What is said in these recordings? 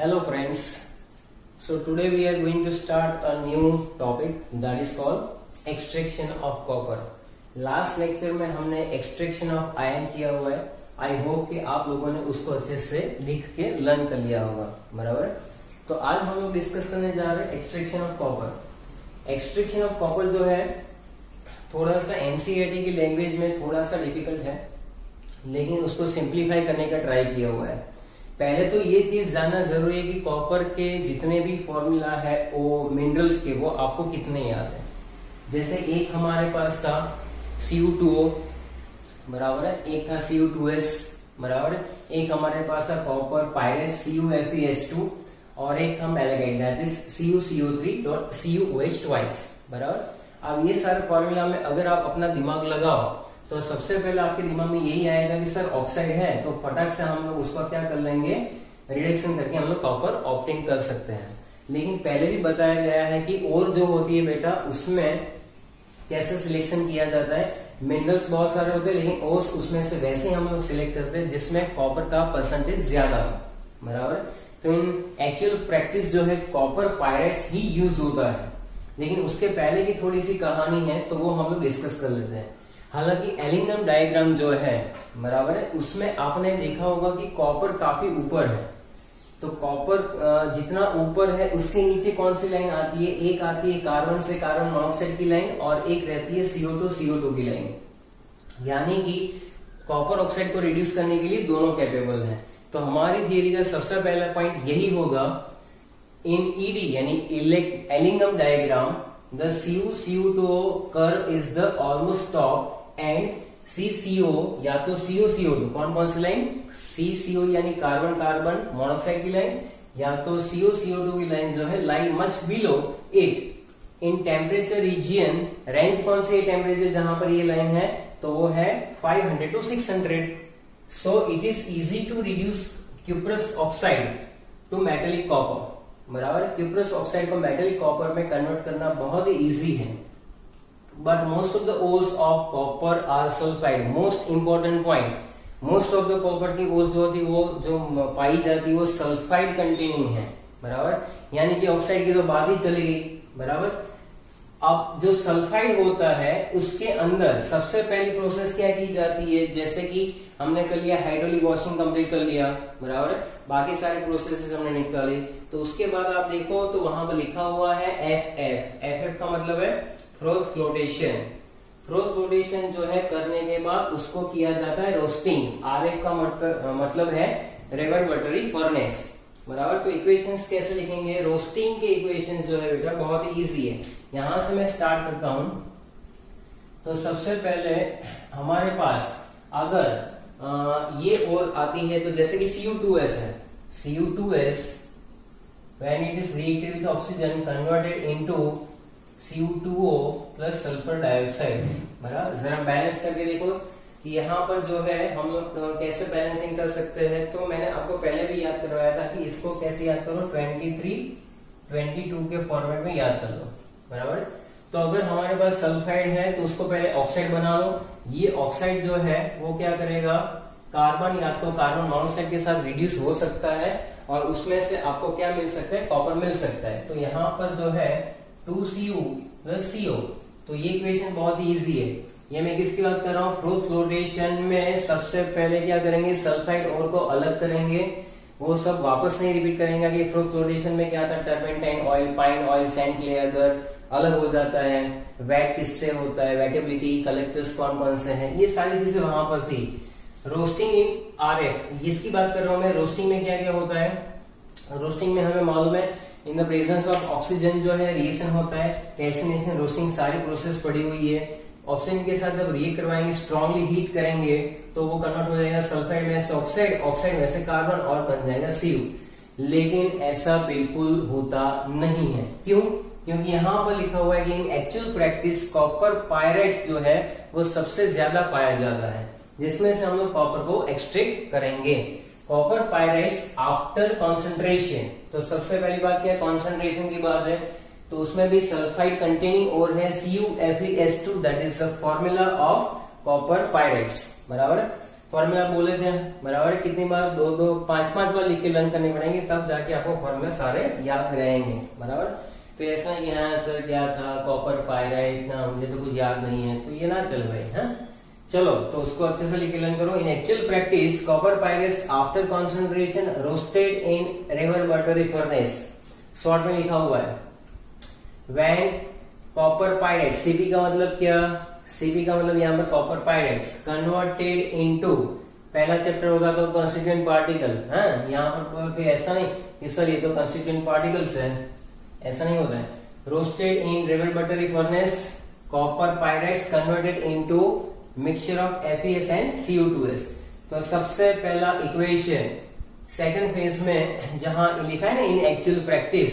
Hello friends, so today we are going to start a new topic that is called extraction of copper. Last lecture में हमने extraction of ion किया हुआ है. I hope कि आप लोगों ने उसको अच्छे से लिख के लर्न कर लिया होगा, बराबर. तो आज हम लोग डिस्कस करने जा रहे हैं extraction of copper. Extraction of copper जो है थोड़ा सा एनसीईआरटी की लैंग्वेज में थोड़ा सा डिफिकल्ट है, लेकिन उसको सिंप्लीफाई करने का ट्राई किया हुआ है. पहले तो ये चीज जानना जरूरी है कि कॉपर के जितने भी फॉर्मूला है वो मिनरल्स के, वो आपको कितने याद है. जैसे एक हमारे पास था Cu2O, बराबर है, एक था Cu2S, बराबर है, एक हमारे पास था कॉपर पायरेट CuFeS2 और एक था मैलेगाइट दैट इज CuCO3.CuOH ट्वाइस, बराबर. अब ये सारे फॉर्मूला में अगर आप अपना दिमाग लगाओ तो सबसे पहले आपके दिमाग में यही आएगा कि सर ऑक्साइड है, तो फटाक से हम लोग उसको क्या कर लेंगे, रिडक्शन करके हम लोग कॉपर ऑब्टेन कर सकते हैं. लेकिन पहले भी बताया गया है कि और जो होती है बेटा उसमें कैसे सिलेक्शन किया जाता है. मिनरल्स बहुत सारे होते हैं, लेकिन ओस उसमें से वैसे ही हम लोग सिलेक्ट करते हैं जिसमें कॉपर का परसेंटेज ज्यादा हो, बराबर. तो इन एक्चुअल प्रैक्टिस जो है कॉपर पायरेट्स ही यूज होता है, लेकिन उसके पहले की थोड़ी सी कहानी है तो वो हम लोग डिस्कस कर लेते हैं. हालांकि एलिंगम डायग्राम जो है, बराबर है, उसमें आपने देखा होगा कि कॉपर काफी ऊपर है. तो कॉपर जितना ऊपर है उसके नीचे कौन सी लाइन आती है, एक आती है कार्बन से कार्बन मोनोऑक्साइड की लाइन और एक रहती है CO2 की लाइन. यानी कि कॉपर ऑक्साइड को रिड्यूस करने के लिए दोनों कैपेबल हैं. तो हमारी थियरी का सबसे पहला पॉइंट यही होगा, इन ED यानी Ellingham diagram the CuCO2 curve is the almost top and CCO या तो COCO2 कौन कौन सी लाइन, CCO यानी कार्बन कार्बन मोनोऑक्साइड की लाइन, या तो COCO2 की लाइन जो है lie much below it in temperature region. Range कौन सी है टेम्परेचर जहां पर ये लाइन है, तो वो है 500 to 600. So it is easy to reduce cuprous oxide to metallic copper, बराबर. क्यूप्रस ऑक्साइड को मेटेलिक कॉपर में कन्वर्ट करना बहुत ही इजी है. But most of the ores of copper are sulphide. Most important point, most of the copper की ores जो होती वो जो पाई जाती है वो सल्फाइड कंटेनिंग है, बराबर. यानी कि ऑक्साइड की तो बात ही चली गई, बराबर. अब जो सल्फाइड होता है उसके अंदर सबसे पहली प्रोसेस क्या की जाती है, जैसे कि हमने कर लिया हाइड्रोलिक वॉशिंग कंप्लीट कर लिया, बराबर. बाकी सारे प्रोसेसेस हमने निकाले. तो उसके बाद आप देखो तो वहां पर लिखा हुआ है FF का मतलब है फ्रोथ फ्लोटेशन. फ्रोथ फ्लोटेशन जो है करने के बाद उसको किया जाता है रोस्टिंग. RF का मतलब है रेवर्बटरी फर्नेस, बराबर. तो इक्वेशंस कैसे लिखेंगे, रोस्टिंग के इक्वेशंस जो है बेटा बहुत ही इजी है. यहां से मैं स्टार्ट करता हूं. तो सबसे पहले हमारे पास अगर ये और आती है तो जैसे कि Cu2S है, Cu2S when it is reacted with oxygen converted into Cu2O plus sulfur dioxide, बराबर. जरा बैलेंस करके देखो कि यहाँ पर जो है हम लोग कैसे बैलेंसिंग कर सकते हैं. तो मैंने आपको पहले भी याद करवाया था कि इसको कैसे याद करो, 23-22 के फॉर्मेट में याद कर लो, बराबर. तो अगर हमारे पास सल्फाइड है तो उसको पहले ऑक्साइड बना लो. ये ऑक्साइड जो है वो क्या करेगा, कार्बन या तो कार्बन मोनोऑक्साइड के साथ रिड्यूस हो सकता है और उसमें से आपको क्या मिल सकता है, कॉपर मिल सकता है. तो यहाँ पर जो है 2Cu plus CO. तो ये इक्वेशन बहुत ही इजी है. ये मैं किसकी बात कर रहा हूँ, फ्रोथ फ्लोटेशन में सबसे पहले क्या करेंगे, सल्फाइड और को अलग करेंगे. वो सब वापस नहीं रिपीट करेंगे कि फ्रोथ फ्लोटेशन में क्या था, turpentine oil, pine oil, sand clay अगर अलग हो जाता है, वेट किससे होता है, वेटेबिलिटी, कलेक्टर्स कौन कौन से हैं, ये सारी चीजें वहां पर थी. रोस्टिंग इन RF इसकी बात कर रहा हूं मैं. रोस्टिंग में क्या क्या होता है, रोस्टिंग में हमें मालूम है in the presence of oxygen जो है रिएक्शन होता है, कैल्सिनेशन, रोस्टिंग सारी प्रोसेस पड़ी हुई है. ऑक्सीजन के साथ जब रिएक्ट करवाएंगे, स्ट्रांगली हीट करेंगे तो वो कन्वर्ट हो जाएगा सल्फाइड में से ऑक्साइड, ऑक्साइड में से कार्बन और बन जाएगा Cu. लेकिन ऐसा बिल्कुल होता नहीं है. क्यों, क्योंकि यहाँ पर लिखा हुआ है कि इन एक्चुअल प्रैक्टिस कॉपर पायरेट्स जो है वो सबसे ज्यादा पाया जाता है, जिसमें से हम लोग कॉपर को एक्सट्रैक्ट करेंगे. Copper pyrites after concentration. तो सबसे पहली बात क्या है, कॉन्सेंट्रेशन की बात है. तो उसमें भी सल्फाइड कंटेनिंग और है CuFeS2 that is the formula of copper pirates, बराबर. फॉर्मूला बोले थे बराबर है, कितनी बार, दो दो पांच पांच बार लिख के लर्न करने पड़ेंगे, तब जाके आपको फॉर्मूला सारे याद रहेंगे बराबर। तो ऐसा कि हाँ सर क्या था, कॉपर पायराइट ना, मुझे तो कुछ याद नहीं है, तो ये ना चल भाई। हाँ चलो, तो उसको अच्छे से लिख के लर्न करो। In actual practice copper pyrites after concentration roasted in reverberatory furnace, short में लिखा हुआ है व्हेन कॉपर पायरेट, सीपी का मतलब क्या, सीपी का मतलब यहाँ पर कॉपर पायरेट्स कन्वर्टेड इनटू, पहला चैप्टर होगा तो कंस्टिट्यूएंट पार्टिकल। हाँ यहाँ पर फिर ऐसा नहीं कि सर ये तो कंस्टिट्यूएंट पार्टिकल्स है, ऐसा नहीं होता है। Roasted in reverberatory furnace copper pyrites converted into mixture of FeS and Cu2s। तो सबसे पहला इक्वेशन सेकंड फेज में जहां लिखा है ना इन एक्चुअल प्रैक्टिस,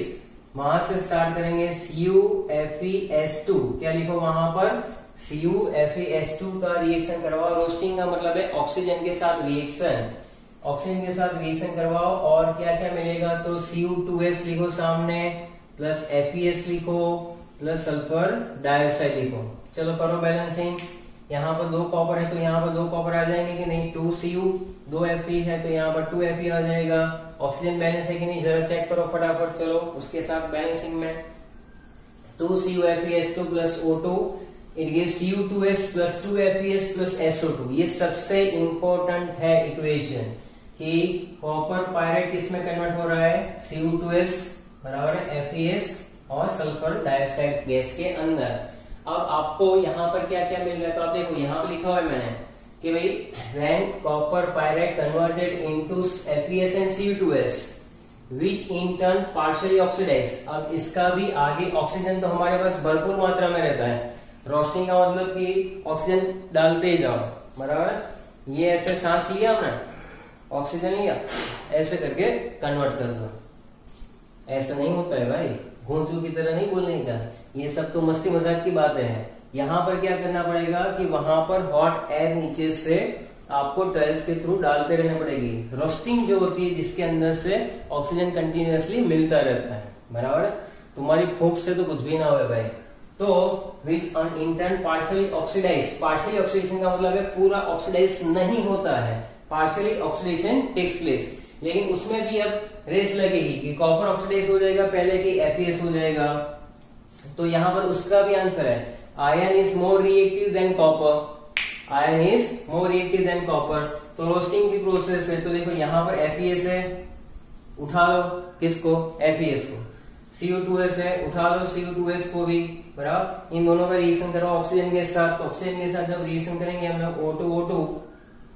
वहां से स्टार्ट करेंगे। CuFeS2, क्या लिखो वहां पर, CuFeS2 का रिएक्शन करवाओ। रोस्टिंग का मतलब है ऑक्सीजन के साथ रिएक्शन, ऑक्सीजन के साथ रिएक्शन करवाओ, और क्या क्या मिलेगा, तो Cu2s लिखो सामने, प्लस FeS लिखो, प्लस सल्फर डाइऑक्साइड लिखो। चलो करो बैलेंसिंग। यहाँ पर दो कॉपर है तो यहाँ पर दो कॉपर आ जाएंगे कि नहीं, 2Cu, 2 Fe है तो यहाँ पर 2 Fe आ जाएगा। ऑक्सीजन बैलेंस है कि नहीं जरा चेक करो फटाफट। चलो उसके साथ बैलेंसिंग में 2CuFeS2 plus O2 it gives Cu2s plus 2 FeS plus SO2। ये सबसे इंपॉर्टेंट है इक्वेशन कि कॉपर पायरेट किस में कन्वर्ट हो रहा है, Cu2s बराबर है FeS और सल्फर डाइऑक्साइड गैस के अंदर। अब आपको यहाँ पर क्या क्या मिल रहा है, तो आप देखो यहाँ पर लिखा हुआ है मैंने कि भाई when copper pyrite converted into FeS and Cu2s which in turn partially oxidise. अब इसका भी आगे ऑक्सीजन तो हमारे पास भरपूर मात्रा में रहता है, रोस्टिंग का मतलब कि ऑक्सीजन डालते ही जाओ बराबर। ये ऐसे सांस लिया हमने, ऑक्सीजन लिया, ऐसे करके कन्वर्ट कर दो, ऐसा नहीं होता है भाई, घोंचू की तरह नहीं बोलने का, ये सब तो मस्ती मजाक की बातें हैं। यहाँ पर क्या करना पड़ेगा कि वहां पर हॉट एयर नीचे से आपको टर्स के थ्रू डालते रहना पड़ेगी। रोस्टिंग जो होती है जिसके अंदर से ऑक्सीजन कंटिन्यूअसली मिलता रहता है बराबर, तुम्हारी फूंक से तो कुछ भी ना हो भाई। तो which on intern partially oxidise, partially oxidation का मतलब है पूरा ऑक्सीडाइज नहीं होता है, पार्शियली ऑक्सीडेशन टेक्स प्लेस, लेकिन उसमें भी अब रेस लगेगी कि कॉपर ऑक्सीडाइज हो जाएगा पहले कि FeS हो जाएगा। तो यहाँ पर उसका भी आंसर है iron is more reactive than copper, iron is more reactive than copper. तो रोस्टिंग की प्रोसेस है, तो देखो यहाँ पर FeS है, उठा लो किसको, FeS को, Cu2s है, उठा लो Cu2s को भी बराबर। इन दोनों का रिएक्शन करो ऑक्सीजन के साथ, तो ऑक्सीजन के साथ जब रिएक्शन करेंगे हम लोग O2O2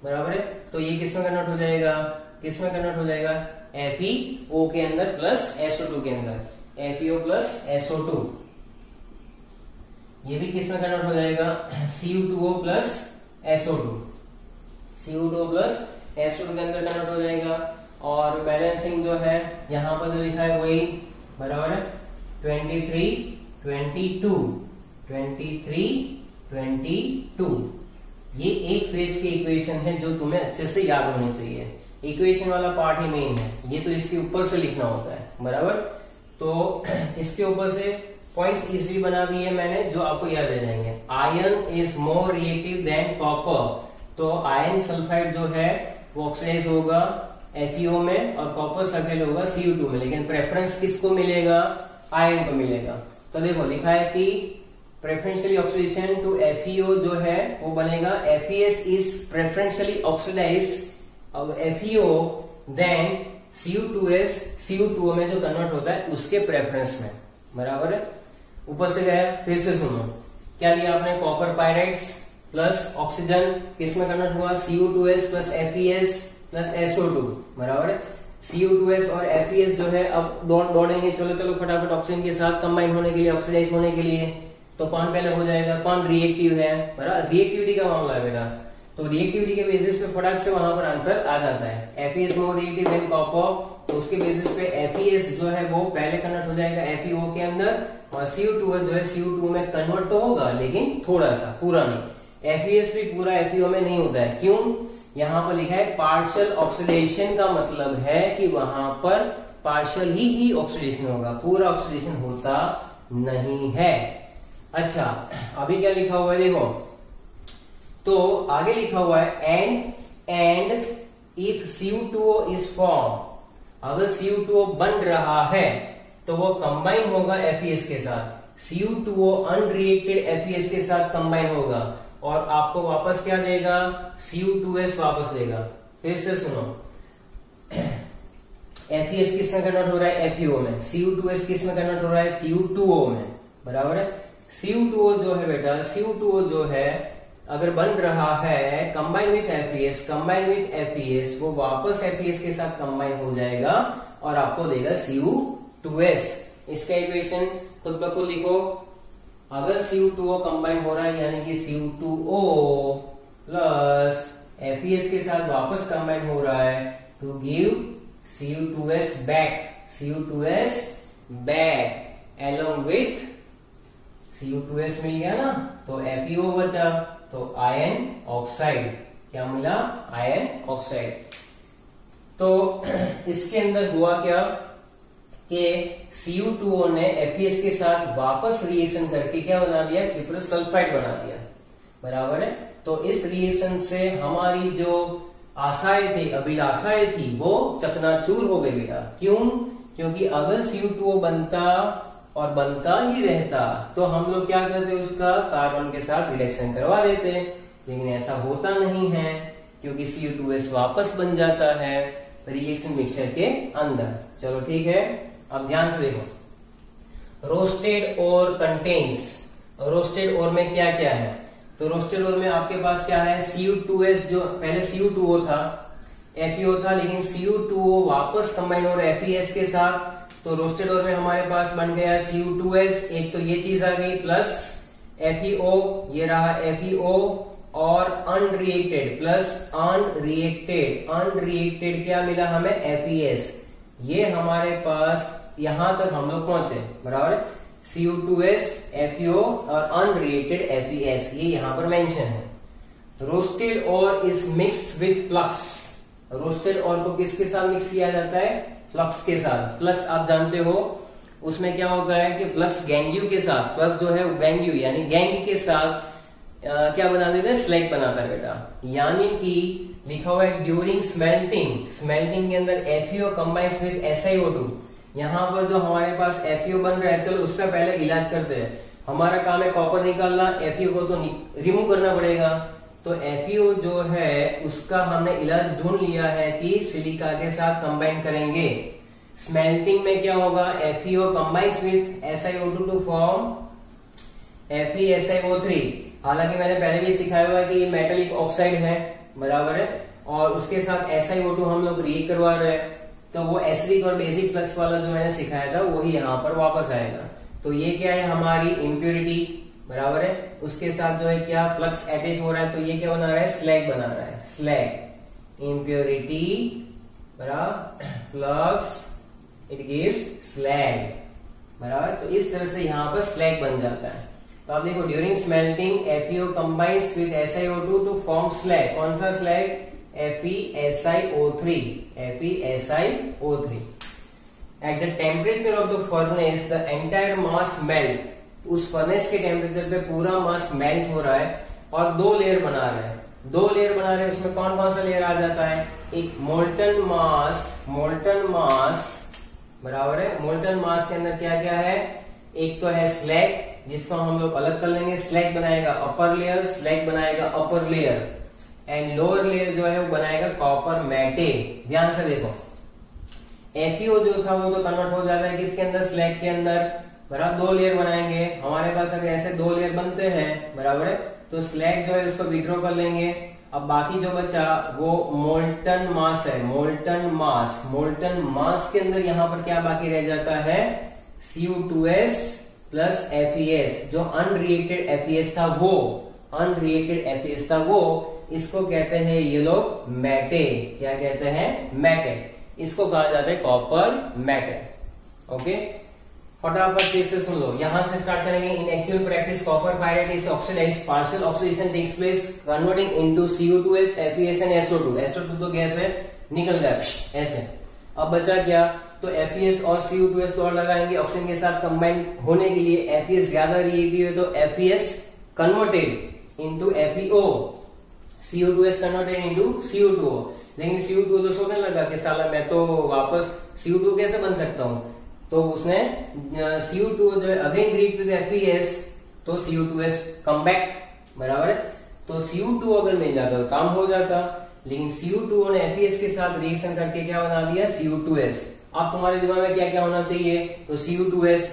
बराबर है, तो ये किसमें कन्वर्ट हो जाएगा, किसमें कन्वर्ट हो जाएगा, FeO के अंदर प्लस SO2 के अंदर, FeO प्लस SO2। ये भी किसमें कन्वर्ट हो जाएगा, Cu2O plus SO2, Cu2O plus SO2 के अंदर कन्वर्ट हो जाएगा। और बैलेंसिंग जो है यहाँ पर जो लिखा है वही बराबर है 23 22 23 22। ये एक फेज की इक्वेशन है जो तुम्हें अच्छे से याद होनी चाहिए, इक्वेशन वाला पार्ट ही मेन है, ये तो इसके ऊपर से लिखना होता है बराबर। तो इसके ऊपर से पॉइंट्स इजीली बना दिए मैंने जो आपको याद रह जाएंगे। Iron is more reactive than copper, तो आयरन सल्फाइड जो है वो ऑक्सीडाइज होगा FeO में और कॉपर सल्फाइड होगा Cu2 में, लेकिन प्रेफरेंस किसको मिलेगा, आयरन को मिलेगा। तो देखो लिखा है कि प्रेफरेंशियली ऑक्सीडेशन टू FeO जो है वो बनेगा FeS इज प्रेफरेंशियली ऑक्सीडाइज और FeO देन Cu2s, Cu2O में जो कन्वर्ट होता है उसके प्रेफरेंस में बराबर है। ऊपर से गया, फिर से सुनो क्या लिया आपने, कॉपर पायरेट्स प्लस ऑक्सीजन किसमें कन्वर्ट हुआ, Cu2s plus FeS plus SO2 बराबर है। Cu2s और FeS जो है अब दौड़ेंगे, चलो चलो फटाफट ऑक्सीजन के साथ कंबाइन होने के लिए, ऑक्सीडाइज होने के लिए, तो कौन पहले हो जाएगा, कौन रिएक्टिव है बराबर, रिएक्टिविटी का मामला है बेटा, तो रिएक्टिविटी के बेसिस पे फटाक से वहां पर आंसर आ जाता है। FeS more reactive than copper, तो उसके बेसिस पे FeS जो है वो पहले कन्वर्ट हो जाएगा FeO के अंदर, और Cu2s जो है Cu2 में कन्वर्ट तो होगा लेकिन थोड़ा सा, पूरा नहीं। FeS भी पूरा FeO में नहीं होता है, क्यों, यहाँ पर लिखा है पार्शियल ऑक्सीडेशन का मतलब है कि वहां पर पार्शियल ही ऑक्सीडेशन होगा, पूरा ऑक्सीडेशन होता नहीं है। अच्छा अभी क्या लिखा हुआ है देखो, तो आगे लिखा हुआ है and and if Cu2O is form, अगर Cu2O बन रहा है तो वो कंबाइन होगा FeS के साथ। Cu2O अनरिएक्टेड FeS के साथ कंबाइन होगा और आपको वापस क्या देगा, Cu2S वापस देगा। फिर से सुनो, FeS किस में कन्वर्ट हो रहा है, FeO में। Cu2S किस में कन्वर्ट हो रहा है, Cu2O में, बराबर है। Cu2O जो है बेटा, Cu2O जो है अगर बन रहा है कंबाइन विथ FeS, वो वापस FeS के साथ कंबाइन हो जाएगा और आपको देगा Cu2S। इसका इक्वेशन खुद ब खुद लिखो, अगर Cu2O कंबाइन हो रहा है यानी कि Cu2O प्लस FeS के साथ वापस कंबाइन हो रहा है to give Cu2S back along with Cu2S मिल गया ना, तो FeO बचा, तो आयन ऑक्साइड, क्या मिला, आयन ऑक्साइड। तो इसके अंदर हुआ क्या कि Cu2O ने FeS के साथ वापस रिएक्शन करके क्या बना दिया, ट्रिपल सल्फाइड बना दिया, बराबर है। तो इस रिएक्शन से हमारी जो आशाएं थी, अभिलाषाएं थी, वो चकनाचूर हो गई बेटा। क्यों? क्योंकि अगर Cu2O बनता और बनता ही रहता तो हम लोग क्या करते, उसका कार्बन के साथ रिडक्शन करवा देते, लेकिन ऐसा होता नहीं है क्योंकि Cu2S वापस बन जाता है रिएक्शन मिक्सचर के अंदर। चलो ठीक है, अब ध्यान से देखो, रोस्टेड और कंटेन्स। रोस्टेड और में क्या क्या है, तो रोस्टेड और में आपके पास क्या है, Cu2S, जो पहले Cu2O था, FeO था, लेकिन Cu2O वापस कंबाइन हो रहा है FeS के साथ, तो रोस्टेड और में हमारे पास बन गया Cu2S। एक तो ये चीज आ गई, प्लस FeO, ये रहा FeO, और अनरिएक्टेड प्लस अनरिएक्टेड क्या मिला हमें, FeS। ये हमारे पास यहां तक हम लोग पहुंचे, बराबर है। Cu2S, FeO और अनरिएक्टेड FeS, ये यहां पर मेंशन है। रोस्टेड और is mix with flux. Roasted और को किसके साथ मिक्स किया जाता है, फ्लक्स के साथ। फ्लक्स आप जानते हो उसमें क्या होता है कि फ्लक्स गैंग्यू के साथ, फ्लक्स जो है गैंग्यू यानी गैंग के साथ क्या बना देते हैं, स्लैग बनाता है बेटा। यानी कि लिखा हुआ है ड्यूरिंग स्मेल्टिंग के अंदर FeO कंबाइंस विद SiO2। यहाँ पर जो हमारे पास FeO बन रहा है, चलो उसका पहले इलाज करते हैं। हमारा काम है कॉपर निकालना, FeO को तो रिमूव करना पड़ेगा। तो FeO जो है उसका हमने इलाज ढूंढ लिया है कि सिलिका के साथ कंबाइन करेंगे। स्मेल्टिंग में क्या होगा, FeO combines with SiO2 to form FeSiO3। हालांकि मैंने पहले भी सिखाया हुआ है कि ये मेटेलिक ऑक्साइड है, बराबर है, और उसके साथ SiO2 हम लोग रिएक्ट करवा रहे हैं, तो वो एसिडिक और बेसिक फ्लक्स वाला जो मैंने सिखाया था वही यहाँ पर वापस आएगा। तो ये क्या है, हमारी इम्प्योरिटी, बराबर है, उसके साथ जो है क्या फ्लक्स अटैच हो रहा है, तो ये क्या बना रहा है, स्लैग बना रहा है। स्लैग इम्प्योरिटी बराबर फ्लक्स इट गिव्स स्लैग, बराबर। तो इस तरह से यहाँ पर स्लैग बन जाता है। तो आप देखो, during smelting FeO combines with SiO2 to form slag. कौन सा slag, FeSiO3। At the temperature of the furnace, the entire mass melt। उस फर्नेस के टेम्परेचर पे पूरा मास मेल्ट हो रहा है और दो लेयर बना रहे हैं। उसमें कौन कौन सा लेयर आ जाता है, एक मोल्टन मास, बराबर है। मोल्टन मास के अंदर क्या क्या है, एक तो है स्लैग, जिसको हम लोग अलग कर लेंगे। स्लैग बनाएगा अपर लेयर, स्लैग बनाएगा upper layer, and lower layer जो है वो बनाएगा कॉपर मैटे। ध्यान से देखो, FeO जो था वो तो कन्वर्ट हो जाता है किसके अंदर, स्लैग के अंदर, बराबर। दो लेयर बनाएंगे हमारे पास, अगर ऐसे दो लेयर बनते हैं, बराबर है, तो स्लैग जो है उसको विड्रॉ कर लेंगे। अब बाकी जो बचा वो मोल्टन मास है, मोल्टन मास के अंदर यहाँ पर क्या बाकी रह जाता है, Cu2S प्लस FeS। जो अनरिएक्टेड FeS था वो इसको कहते हैं ये लोग मैटे। क्या कहते हैं, मैटे। इसको कहा जाता है कॉपर मैटे। ओके, फटाफट फिर से सुन लो, यहां से स्टार्ट करेंगे। In actual practice copper pyrite is oxidised, partial oxidation takes place converting into Cu2S, FeS and SO2। SO2 तो गैस है, निकल गया ऐसे। अब बचा क्या, तो FeS और Cu2S तो और लगाएंगे ऑक्सीजन के साथ कंबाइन होने के लिए। FeS ज्यादा रिएक्टिव है तो FeS converted into FeO, CO2S converted into CO2O। लेकिन CO2O तो सोचने लगा कि साला मैं तो वापस CO2 कैसे बन सकता हूँ, तो उसने CO2 जो है अगेन रिएक्ट विद FeS, तो CO2S कम बैक, बराबर है। तो CO2 अगर मिल जाता तो काम हो जाता, लेकिन CO2 ने FeS के साथ रिएक्शन करके क्या बना दिया, CO2S। अब तुम्हारे दिमाग में क्या क्या होना चाहिए, तो CO2S,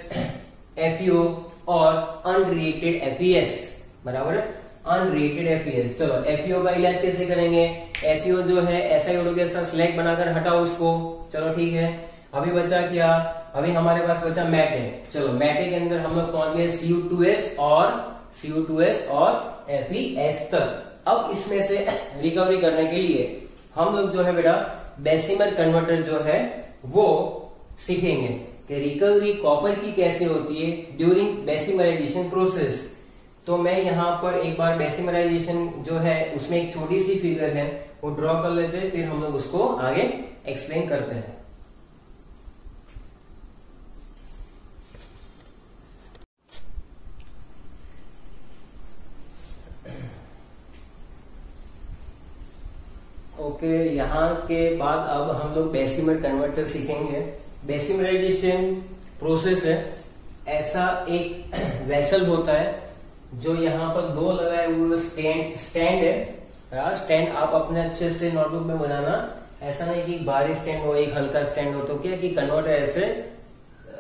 FeO और अनरिएक्टेड FeS, बराबर है, अनरिएक्टेड FeS। चलो FeO का इलाज कैसे करेंगे, FeO जो है SiO2 के साथ स्लैग बनाकर हटाओ उसको, चलो ठीक है। अभी बचा क्या, अभी हमारे पास बचा मैटे। चलो मैटे के अंदर हम लोग पहुंच गए CO2S और FeS तक। अब इसमें से रिकवरी करने के लिए हम लोग जो है बेटा बेसिमर कन्वर्टर जो है वो सीखेंगे कि रिकवरी कॉपर की कैसे होती है ड्यूरिंग बेसिमराइजेशन प्रोसेस। तो मैं यहाँ पर एक बार बेसिमराइजेशन जो है उसमें एक छोटी सी फिगर है वो ड्रॉ कर लेते हैं, फिर हम लोग उसको आगे एक्सप्लेन करते हैं। ओके, यहाँ के बाद अब हम लोग बेसिमर कन्वर्टर सीखेंगे। बेसिमराइजेशन प्रोसेस है, ऐसा एक वेसल होता है जो यहाँ पर दो लगाए हुए स्टैंड है। स्टैंड आप अपने अच्छे से नोटबुक में बनाना, ऐसा नहीं कि भारी स्टैंड हो, एक हल्का स्टैंड हो, तो क्या कि कन्वर्टर ऐसे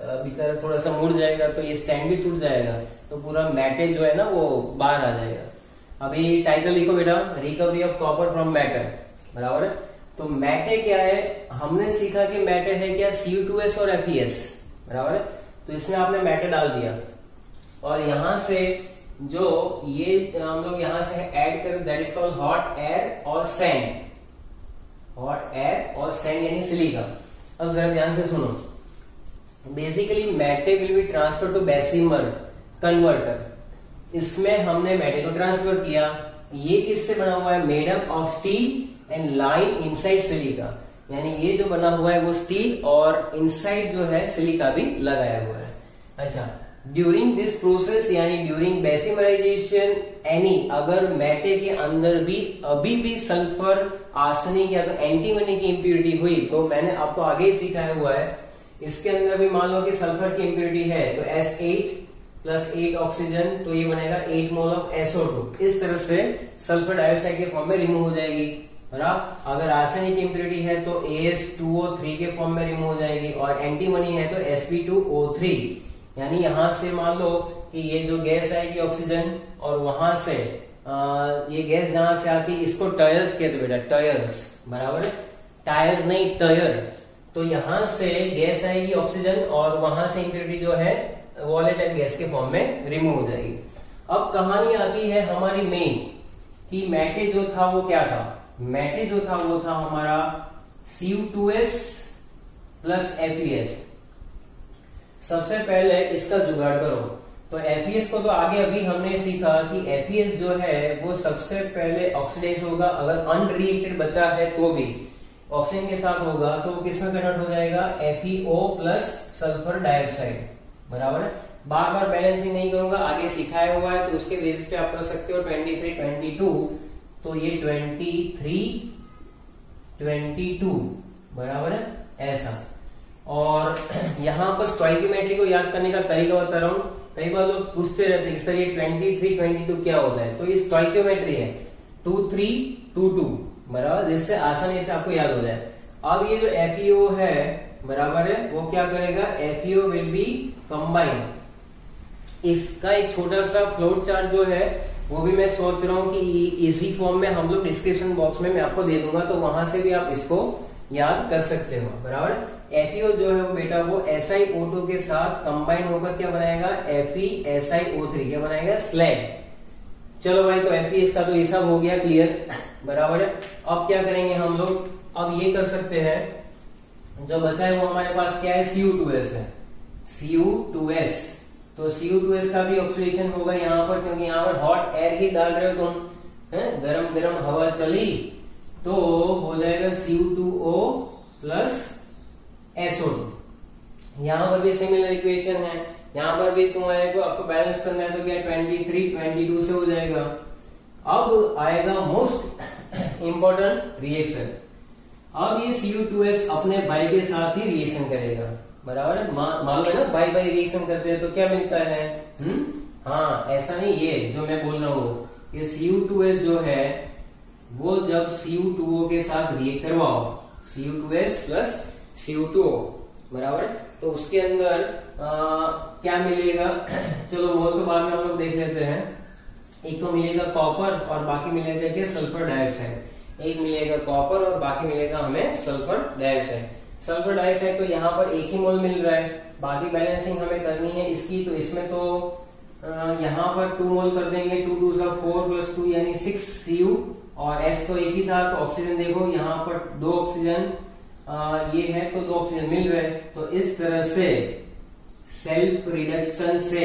बेचारा थोड़ा सा मुड़ जाएगा तो ये स्टैंड भी टूट जाएगा, तो पूरा मैटर जो है ना वो बाहर आ जाएगा। अभी टाइटल लिखो बेटा, recovery of copper from matter, बराबर है। तो मैटे क्या है, हमने सीखा कि मैटे है क्या, CO2S और FeS, बराबर है। तो इसमें आपने मैटे डाल दिया और यहां से जो ये हम लोग यहां से ऐड करें, that is called hot air और सैंड, हॉट एयर और सैंड यानी सिलिका। अब जरा ध्यान से सुनो, basically matte will be transfer to Bessemer converter. इसमें हमने मैटे को ट्रांसफर किया, ये किससे बना हुआ है, made up of steel and line inside silica, यानी ये जो बना हुआ है वो स्टील और इनसाइड जो है सिलिका भी लगाया हुआ है। अच्छा, ड्यूरिंग दिस प्रोसेस यानी ड्यूरिंग बेसिमराइजेशन एनी, अगर मैटे के अंदर भी अभी भी सल्फर, आर्सेनिक या तो एंटीमनी की इंप्योरिटी हुई, तो मैंने आपको आगे ही सिखाया हुआ है, इसके अंदर भी मान लो कि सल्फर की इंप्योरिटी है तो S8 + 8 ऑक्सीजन, तो ये बनेगा 8 मोल ऑफ SO2। इस तरह से सल्फर डाइऑक्साइड के फॉर्म में रिमूव हो जाएगी, बराबर। अगर आर्सेनिक की इंप्योरिटी है तो AS2O3 के फॉर्म में रिमूव हो जाएगी, और एंटीमनी है तो Sp2O3। यानी यहां से मान लो कि ये जो गैस आएगी ऑक्सीजन, और वहां से ये गैस जहां से आती है इसको टायर्स कहते बेटा, टायर्स, बराबर है, टायर नहीं टायर। तो यहां से गैस आएगी ऑक्सीजन और वहां से इंप्योरिटी जो है वॉलेटाइल गैस के फॉर्म में रिमूव हो जाएगी। अब कहानी आती है हमारी मेन कि मैटे जो था वो क्या था, मैटे जो था वो था हमारा CO2S + FeS। सबसे पहले इसका जुगाड़ करो। तो FeS को तो आगे अभी हमने सीखा कि FeS जो है वो सबसे पहले ऑक्सीडाइज होगा, अगर अनरिएक्टेड बचा है तो भी ऑक्सीजन के साथ होगा तो किस में कन्वर्ट हो जाएगा, FeO + सल्फर डाइऑक्साइड, बराबर है। बार बार बैलेंसिंग नहीं करूंगा, आगे सिखाया हुआ है तो उसके बेसिस पे आप कर सकते हो। 23 22, तो ये 23 22, बराबर है, ऐसा। और यहाँ पर स्टोइकियोमेट्री को याद करने का तरीका बता रहा हूँ। कई बार लोग पूछते रहते हैं सर ये 23 22 क्या होता है, तो ये स्टोइकियोमेट्री है, 2 3 2 2, बराबर, जिससे आसानी से आपको याद हो जाए। अब ये जो FeO है, बराबर है, वो क्या करेगा, FeO विल बी कंबाइन। इसका एक छोटा सा फ्लोट चार्ट जो है वो भी मैं सोच रहा हूँ कि इजी फॉर्म में हम लोग डिस्क्रिप्शन बॉक्स में मैं आपको दे दूंगा, तो वहां से भी आप इसको याद कर सकते हो, बराबर। FeO जो है वो बेटा वो SiO2 के साथ कंबाइन होकर क्या बनाएगा, FeSiO3 क्या बनाएगा, स्लैग। चलो भाई, तो FeS का तो ये सब हो गया क्लियर, बराबर है। अब क्या करेंगे हम लोग, अब ये कर सकते हैं, जो बचा है वो हमारे पास क्या है, CO2S है, CO2S। तो CO2S का भी ऑक्सीडेशन होगा यहाँ पर, क्योंकि यहाँ पर हॉट एयर ही डाल रहे हो तुम, गरम गरम हवा चली तो हो जाएगा CO2O + SO2। यहाँ पर भी सिमिलर इक्वेशन है, यहाँ पर भी तुम्हारे को आपको बैलेंस करना है तो क्या 23 22 से हो जाएगा। अब आएगा मोस्ट इंपॉर्टेंट रिएक्शन। अब ये Cu2S अपने बाई के साथ ही रिएक्शन करेगा, बराबर है। मान लो ना बाई बाई रिएक्शन करते हैं तो क्या मिलता है? हाँ, ऐसा नहीं, ये जो मैं बोल रहा हूँ, ये Cu2S जो है वो जब Cu2O के साथ रिएक्ट करवाओ, Cu2S प्लस Cu2O, बराबर है, तो उसके अंदर क्या मिलेगा? चलो मोल तो बाद में हम लोग देख लेते हैं। एक तो मिलेगा कॉपर और बाकी मिलेगा क्या? Sulphur dioxide. एक मिलेगा कॉपर और बाकी मिलेगा हमें सल्फर डाइऑक्साइड। सल्फर डाइऑक्साइड तो यहाँ पर एक ही मोल मिल रहा है, बाकी बैलेंसिंग हमें करनी है इसकी, तो इसमें तो यहाँ पर 2 मोल कर देंगे, 2 2 4 प्लस 2 यानी 6 Cu, और S तो एक ही था, तो ऑक्सीजन देखो यहाँ पर 2 ऑक्सीजन ये है तो 2 ऑक्सीजन मिल रहे। तो इस तरह से सेल्फ रिडक्शन से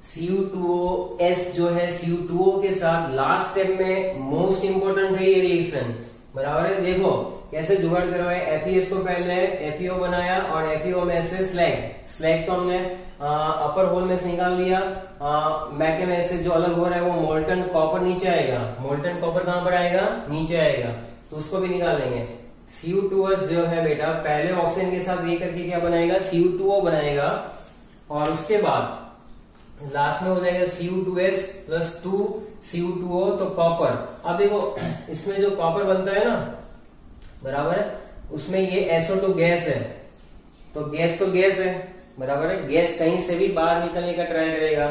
Cu2S जो है Cu2O के साथ लास्ट स्टेप में मोस्ट इंपोर्टेंट है ये रिएक्शन, बराबर है। देखो कैसे जुगाड़ करवाए, FeS को पहले FeO बनाया और FeO में से स्लैग तो हमने अपर होल में से निकाल लिया, मैके में से जो अलग हो रहा है वो मोल्टन कॉपर नीचे आएगा। मोल्टन कॉपर कहां पर आएगा? नीचे आएगा, तो उसको भी निकालेंगे। Cu2S जो है बेटा पहले ऑक्सीजन के साथ रिएक्ट करके क्या बनाएगा? Cu2O बनाएगा, और उसके बाद लास्ट में हो जाएगा Cu2S प्लस 2 Cu2O, तो कॉपर। अब देखो इसमें जो कॉपर बनता है ना, बराबर है, उसमें ये SO2 गैस है, तो गैस है, बराबर है। गैस कहीं से भी बाहर निकलने का ट्राई करेगा,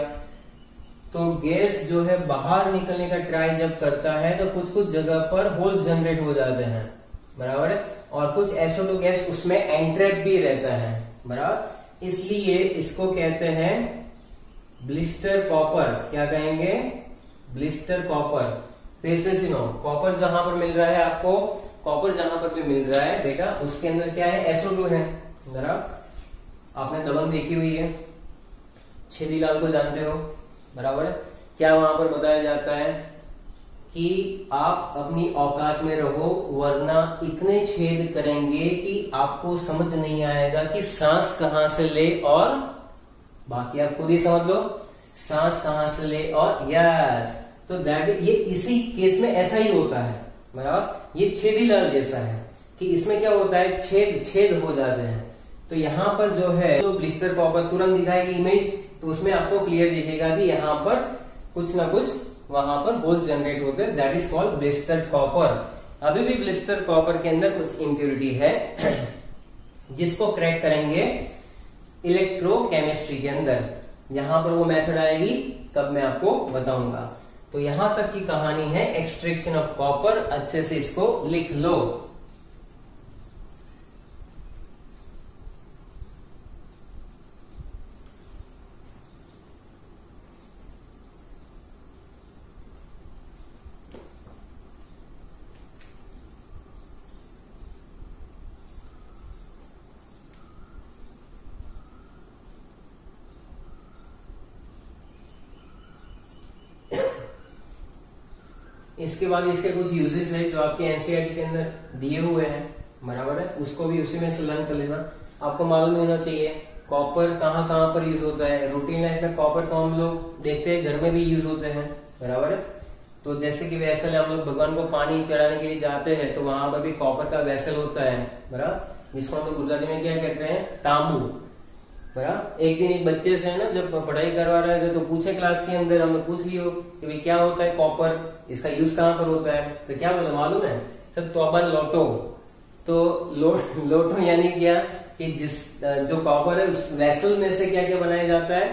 तो गैस जो है बाहर निकलने का ट्राई जब करता है तो कुछ कुछ जगह पर होल्स जनरेट हो जाते हैं, बराबर है, और कुछ SO2 गैस उसमें एंट्रैप भी रहता है, बराबर। इसलिए इसको कहते हैं ब्लिस्टर कॉपर। क्या कहेंगे? Blister copper. फिर से सुनो, कॉपर जहां पर मिल रहा है आपको, कॉपर जहां पर भी मिल रहा है बेटा, उसके अंदर क्या है? SO2 है, बराबर। आपने दबंग देखी हुई है, छेदीलाल को जानते हो, बराबर है। क्या वहां पर बताया जाता है कि आप अपनी औकात में रहो, वरना इतने छेद करेंगे कि आपको समझ नहीं आएगा कि सांस कहां से ले, और बाकी आप खुद ही समझ लो सांस कहां से ले और यस। तो दैट ये इसी केस में ऐसा ही होता है, बराबर। ये छेदीलाल जैसा है कि इसमें क्या होता है? छेद हो जाते हैं। तो यहाँ पर जो है तो ब्लिस्टर कॉपर तुरंत दिखाएगी इमेज, तो उसमें आपको क्लियर दिखेगा कि यहाँ पर कुछ ना कुछ वहां पर होल्स जनरेट होते हैं, that is called blister copper. अभी भी ब्लिस्टर कॉपर के अंदर कुछ इंप्योरिटी है जिसको क्रैक करेंगे इलेक्ट्रोकेमिस्ट्री के अंदर। यहां पर वो मेथड आएगी तब मैं आपको बताऊंगा। तो यहां तक की कहानी है एक्सट्रैक्शन ऑफ कॉपर, अच्छे से इसको लिख लो। इसके बाद इसके कुछ यूजेस है जो आपके एनसीईआरटी के अंदर दिए हुए हैं, बराबर है, उसको भी उसी में से लर्न कर लेना। आपको मालूम होना चाहिए कॉपर कहाँ कहाँ पर यूज होता है। रूटीन लाइफ में कॉपर को हम लोग देखते हैं, घर में भी यूज होते हैं, बराबर है। तो जैसे कि वैसल हम लोग भगवान को पानी चढ़ाने के लिए जाते हैं तो वहां पर भी कॉपर का वैसल होता है, बराबर, जिसको हम लोग गुजराती में क्या कहते हैं? तांबू, बराबर। एक दिन एक बच्चे से ना जब पढ़ाई करवा रहे थे तो पूछे क्लास के अंदर, हमने पूछ लियो कि भाई क्या होता है कॉपर, इसका यूज कहाँ पर होता है? तो क्या बोला मालूम है? सर तोबन लोटो। तो लोटो यानी क्या कि जिस जो कॉपर है उस वेसल में से क्या क्या बनाया जाता है?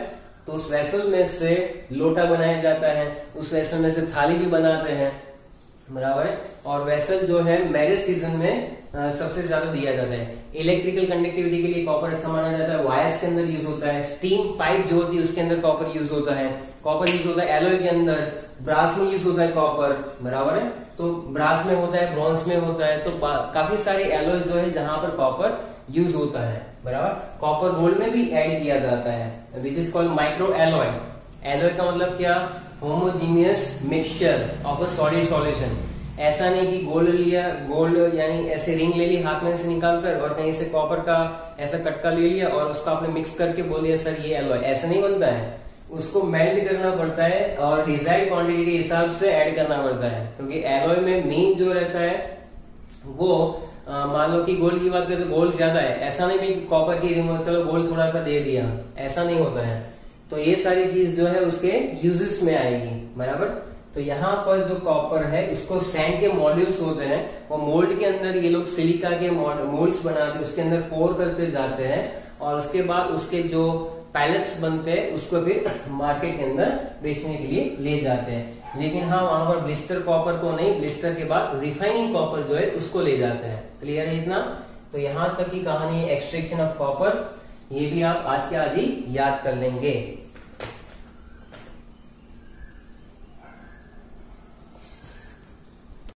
तो उस वेसल में से लोटा बनाया जाता है, उस वेसल में से थाली भी बनाते हैं, बराबर है। और वेसल जो है मैरिज सीजन में सबसे ज्यादा दिया जाता है। इलेक्ट्रिकल कंडक्टिविटी के लिए कॉपर अच्छा माना जाता है, वायर्स के अंदर यूज होता है। स्टीम पाइप जो होती है उसके अंदर कॉपर यूज होता है। कॉपर यूज होता है एलॉय के अंदर, ब्रास में यूज होता है कॉपर, बराबर है। तो ब्रास में होता है, ब्रॉन्ज में होता है, तो काफी सारे एलॉय जो है जहां पर कॉपर यूज होता है, बराबर। कॉपर गोल्ड में भी ऐड किया जाता है, which is called micro alloy. Alloy का मतलब क्या? Homogeneous mixture of a solid solution. ऐसा नहीं कि गोल्ड लिया, गोल्ड यानी ऐसे रिंग ले ली हाथ में से निकाल कर और कहीं से कॉपर का ऐसा कटका ले लिया और उसका आपने मिक्स करके बोल दिया सर ये एलॉय, ऐसा नहीं बनता है। उसको मेल्ट करना पड़ता है और डिजायर्ड क्वांटिटी के हिसाब से ऐड करना पड़ता है, क्योंकि एलॉय में मेन जो रहता है वो मान लो कि गोल्ड की बात करें तो गोल्ड ज्यादा है, ऐसा नहीं भी कॉपर की रिमूव चलो गोल्ड थोड़ा सा दे दिया, ऐसा नहीं होता है। तो ये सारी चीज जो है उसके यूजेस में आएगी, बराबर। तो यहाँ पर जो कॉपर है इसको सैंड के मॉड्यूल्स होते हैं, वो मोल्ड के अंदर ये लोग सिलिका के मोल्ड्स बनाते हैं, उसके अंदर पोर करते जाते हैं और उसके बाद उसके जो पैलेट्स बनते हैं उसको फिर मार्केट के अंदर बेचने के लिए ले जाते हैं। लेकिन हाँ वहां पर ब्लिस्टर कॉपर को नहीं, ब्लिस्टर के बाद रिफाइनिंग कॉपर जो है उसको ले जाते हैं। क्लियर है इतना? तो यहाँ तक की कहानी एक्सट्रैक्शन ऑफ कॉपर, ये भी आप आज के आज ही याद कर लेंगे।